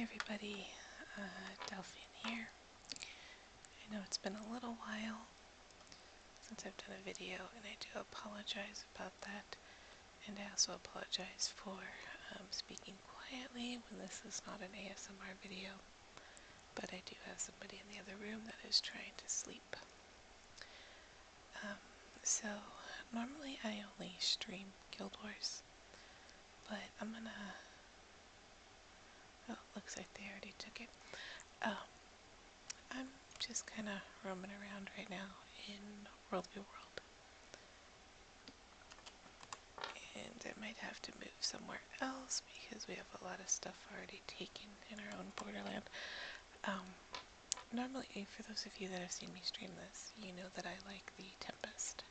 Hey everybody, Delphine here. I know it's been a little while since I've done a video, and I do apologize about that. And I also apologize for speaking quietly when this is not an ASMR video, but I do have somebody in the other room that is trying to sleep. So normally I only stream Guild Wars, but I'm gonna... Oh, looks like they already took it. I'm just kind of roaming around right now in WvW, and I might have to move somewhere else because we have a lot of stuff already taken in our own borderland. Normally, for those of you that have seen me stream this, you know that I like the Tempest.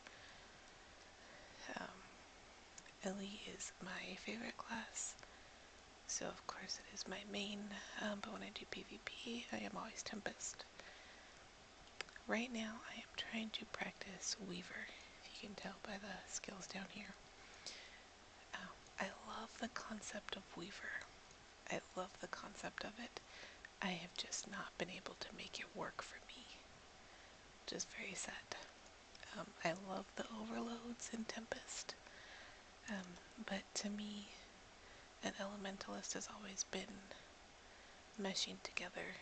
Ellie is my favorite class, so of course it is my main, but when I do PvP, I am always Tempest. Right now, I am trying to practice Weaver, if you can tell by the skills down here. I love the concept of Weaver. I love the concept of it. I have just not been able to make it work for me, which is very sad. I love the overloads in Tempest, but to me, an elementalist has always been meshing together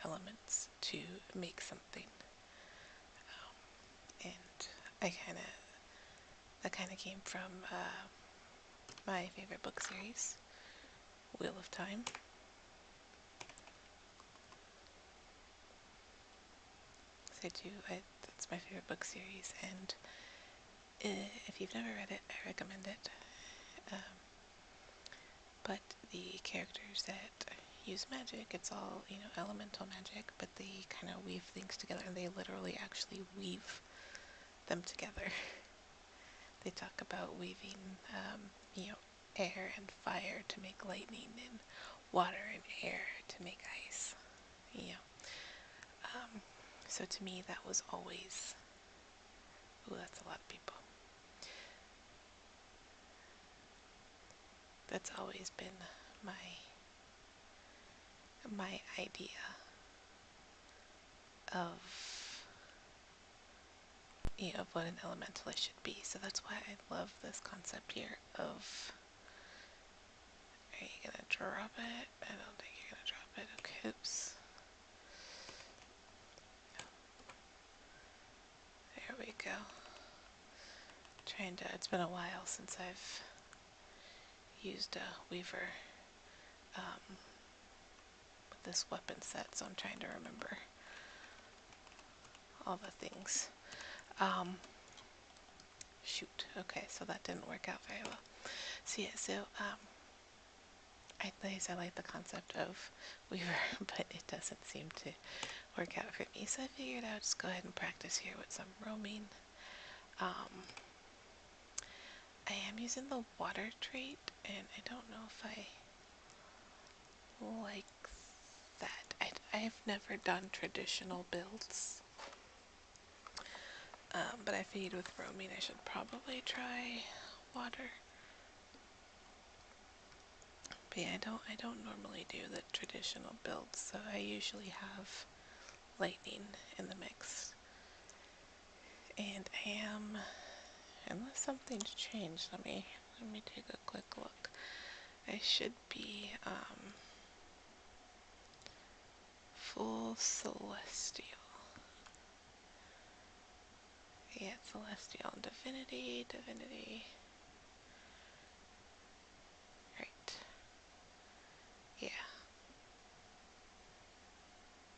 elements to make something. And that kind of came from my favorite book series, Wheel of Time. That's my favorite book series, and if you've never read it, I recommend it. But the characters that use magic, it's all, elemental magic, but they kind of weave things together, and they literally actually weave them together. They talk about weaving, air and fire to make lightning, and water and air to make ice. So to me, that was always... Ooh, that's a lot of people. That's always been my idea of of what an elementalist should be. So that's why I love this concept here of... Are you gonna drop it? I don't think you're gonna drop it. Okay, oops. There we go. It's been a while since I've used a Weaver with this weapon set, so I'm trying to remember all the things. Shoot. Okay, so that didn't work out very well. So yeah, I like the concept of Weaver, but it doesn't seem to work out for me. So I figured I'd just go ahead and practice here with some roaming. I am using the water trait, and I don't know if I like that. I've never done traditional builds, but I figured with roaming I should probably try water. But yeah, I don't normally do the traditional builds, so I usually have lightning in the mix. And I am, unless something's changed, let me take a quick look. I should be full celestial. Yeah, celestial and divinity. Right. Yeah.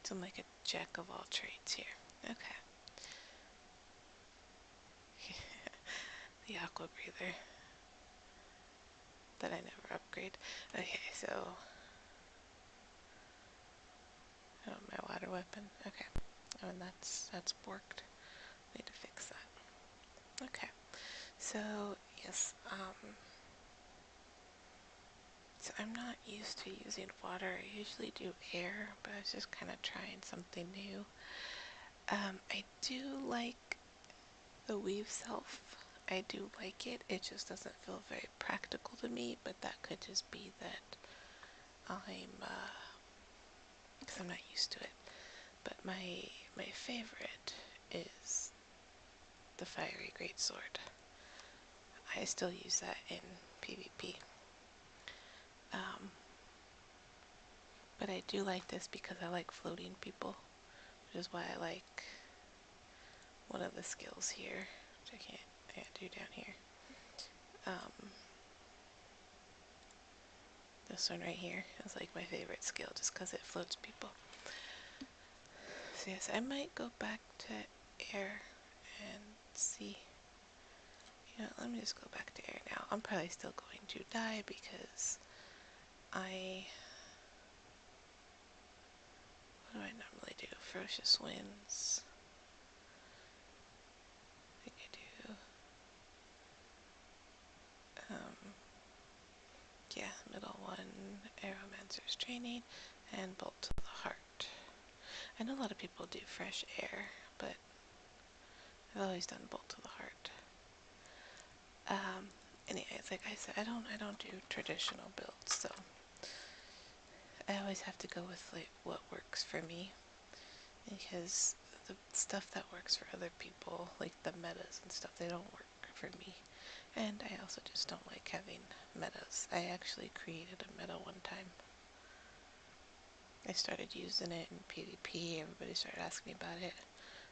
So I'm like a jack of all trades here. Okay. The aqua breather that I never upgrade. Okay, so my water weapon. Okay. Oh, and that's borked. Need to fix that. Okay. So yes, so I'm not used to using water. I usually do air, but I was just kind of trying something new. I do like the weave self. I do like it. It just doesn't feel very practical to me, but that could just be that I'm because I'm not used to it. But my favorite is the fiery greatsword. I still use that in PvP. But I do like this because I like floating people, which is why I like one of the skills here, which I can't do down here. This one right here is like my favorite skill just because it floats people. So yes, I might go back to air and see. You know, let me just go back to air now. I'm probably still going to die because what do I normally do? Ferocious winds. I think I do, yeah, middle one, Aeromancer's training, and bolt to the heart. I know a lot of people do fresh air, but I've always done bolt to the heart. Anyways, like I said, I don't do traditional builds, so I always have to go with like what works for me, because the stuff that works for other people, like the metas and stuff, they don't work for me. And I also just don't like having metas. I actually created a meta one time. I started using it in PvP, everybody started asking me about it.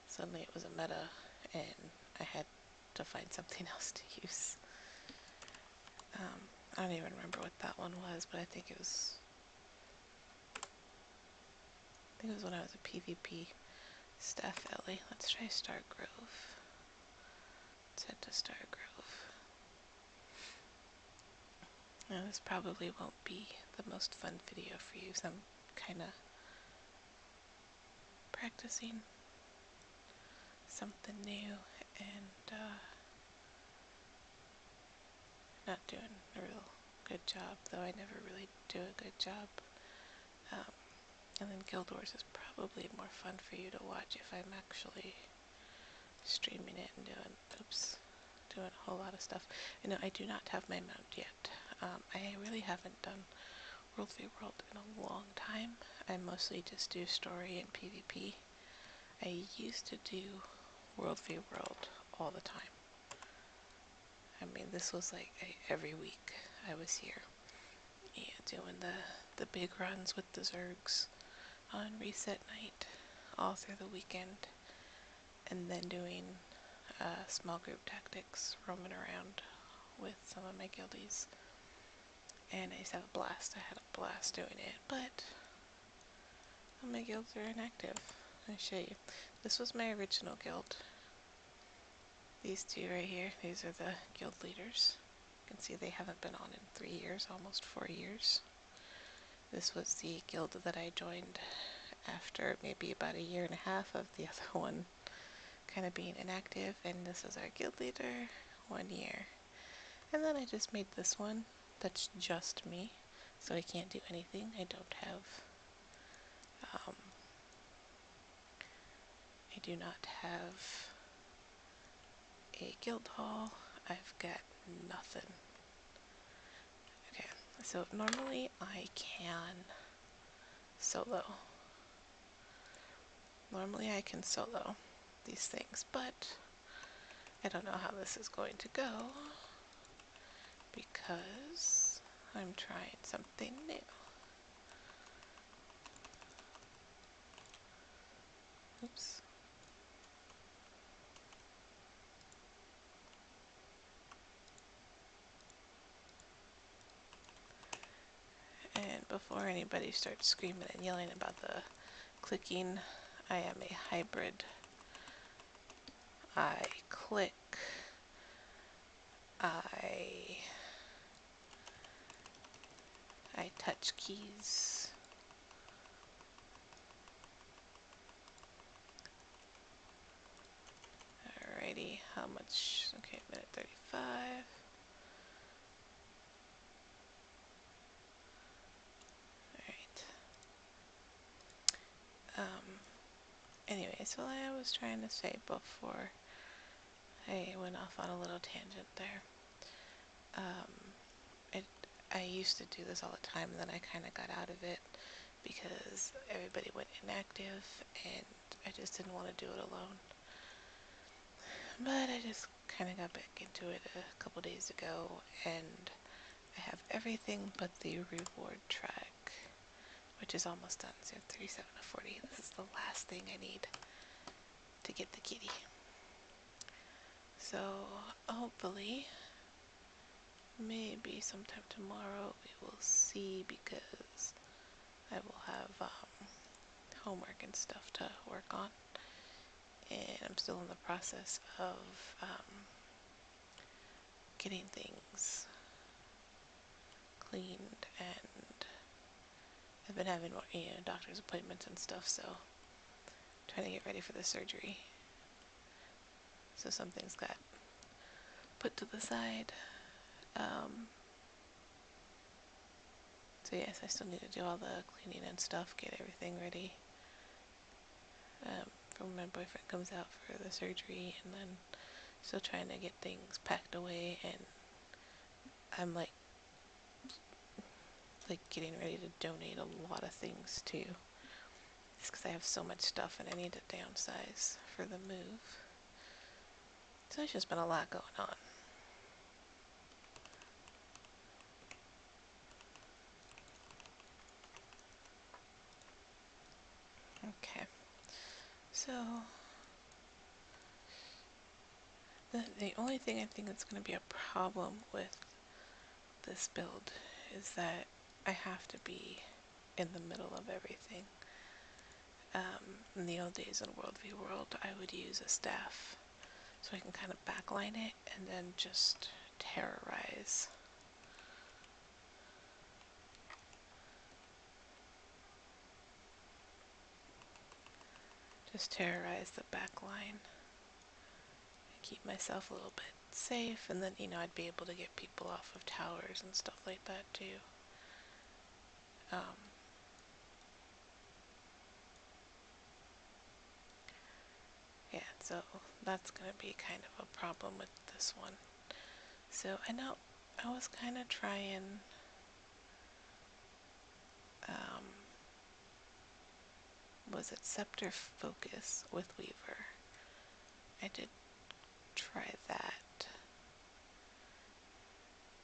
Suddenly it was a meta, and I had to find something else to use. I don't even remember what that one was, but I think it was when I was a PvP staff Ellie. Let's try Star Grove. Let's head to Star Grove. Now this probably won't be the most fun video for you, so I'm kind of practicing something new and not doing a real good job, though I never really do a good job. And then Guild Wars is probably more fun for you to watch if I'm actually streaming it and doing a whole lot of stuff. You know, I do not have my mount yet. I really haven't done World v World in a long time. I mostly just do story and PvP. I used to do World v World all the time. I mean, this was like every week I was here. Yeah, doing the big runs with the Zergs on reset night all through the weekend, and then doing small group tactics, roaming around with some of my guildies. And I just have a blast. I had a blast doing it, but my guilds are inactive. I'll show you. This was my original guild. These two right here, these are the guild leaders. You can see they haven't been on in 3 years, almost 4 years. This was the guild that I joined after maybe about 1.5 years of the other one kind of being inactive, and this is our guild leader, 1 year. And then I just made this one that's just me, so I can't do anything. I don't have I do not have a guild hall. I've got nothing. Okay, so normally I can solo. Normally I can solo these things, but I don't know how this is going to go because I'm trying something new. Oops. And before anybody starts screaming and yelling about the clicking, I am a hybrid. I click, I touch keys. Alrighty, how much? Okay, minute 35. Alright. Anyways, what I was trying to say before I went off on a little tangent there. I used to do this all the time, and then I kind of got out of it because everybody went inactive and I just didn't want to do it alone. But I just kind of got back into it a couple days ago, and I have everything but the reward track, which is almost done. So 37 to 40. This is the last thing I need to get the kitty. So hopefully, maybe sometime tomorrow we will see, because I will have homework and stuff to work on, and I'm still in the process of getting things cleaned, and I've been having more, doctor's appointments and stuff, so trying to get ready for the surgery. So some things got put to the side. So yes, I still need to do all the cleaning and stuff, get everything ready for when my boyfriend comes out for the surgery, and then still trying to get things packed away, and I'm like getting ready to donate a lot of things too. Just because I have so much stuff and I need to downsize for the move. So there's just been a lot going on. Okay, so the only thing I think that's going to be a problem with this build is that I have to be in the middle of everything. In the old days in WvW, I would use a staff so I can kind of backline it and then just terrorize. Just terrorize the backline. Keep myself a little bit safe, and then, I'd be able to get people off of towers and stuff like that too. Yeah, so that's going to be kind of a problem with this one. So I know I was kind of trying was it Scepter Focus with Weaver? I did try that.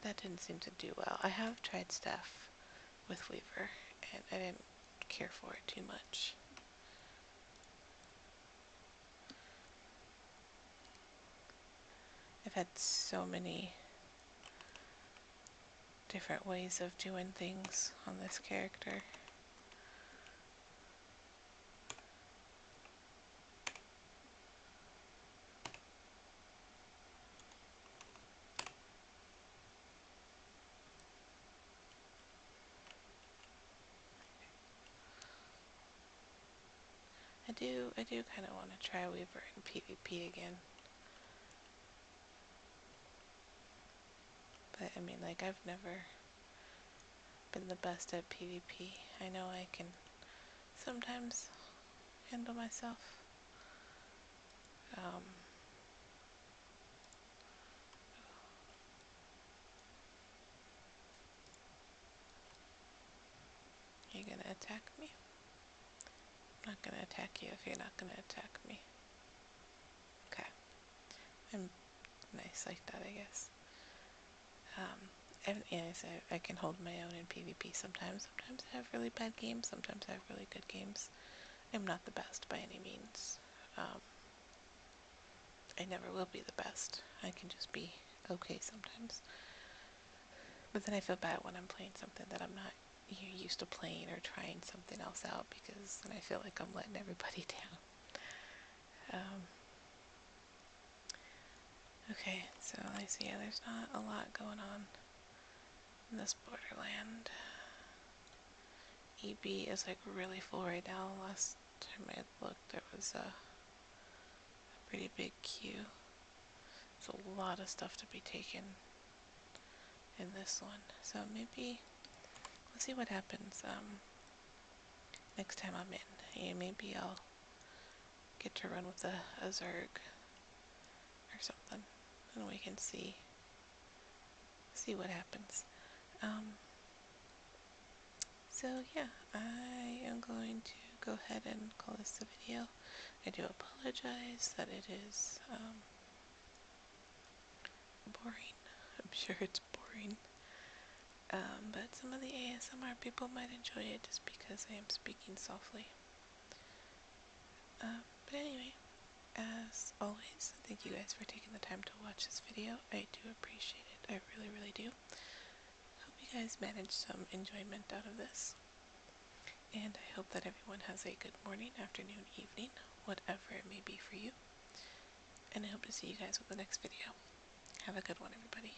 That didn't seem to do well. I have tried Staff with Weaver, and I didn't care for it too much. I've had so many different ways of doing things on this character. I do kind of want to try Weaver in PvP again. But I mean, like, I've never been the best at PvP. I know I can sometimes handle myself. You gonna attack me? I'm not gonna attack you if you're not gonna attack me. Okay. I'm nice like that, I guess. And yes, I can hold my own in PvP sometimes. Sometimes I have really bad games, sometimes I have really good games. I'm not the best by any means. I never will be the best. I can just be okay sometimes. But then I feel bad when I'm playing something that I'm not used to playing, or trying something else out, because then I feel like I'm letting everybody down. Okay, so I see, there's not a lot going on in this borderland. EB is like really full right now. Last time I looked, there was a pretty big queue. There's a lot of stuff to be taken in this one. So maybe we'll see what happens next time I'm in. Yeah, maybe I'll get to run with a Zerg or something, and we can see what happens. So yeah, I am going to go ahead and call this a video. I do apologize that it is boring. I'm sure it's boring. But some of the ASMR people might enjoy it just because I am speaking softly. But anyway, as always, thank you guys for taking the time to watch this video. I do appreciate it. I really, really do. Hope you guys managed some enjoyment out of this. And I hope that everyone has a good morning, afternoon, evening, whatever it may be for you. And I hope to see you guys with the next video. Have a good one, everybody.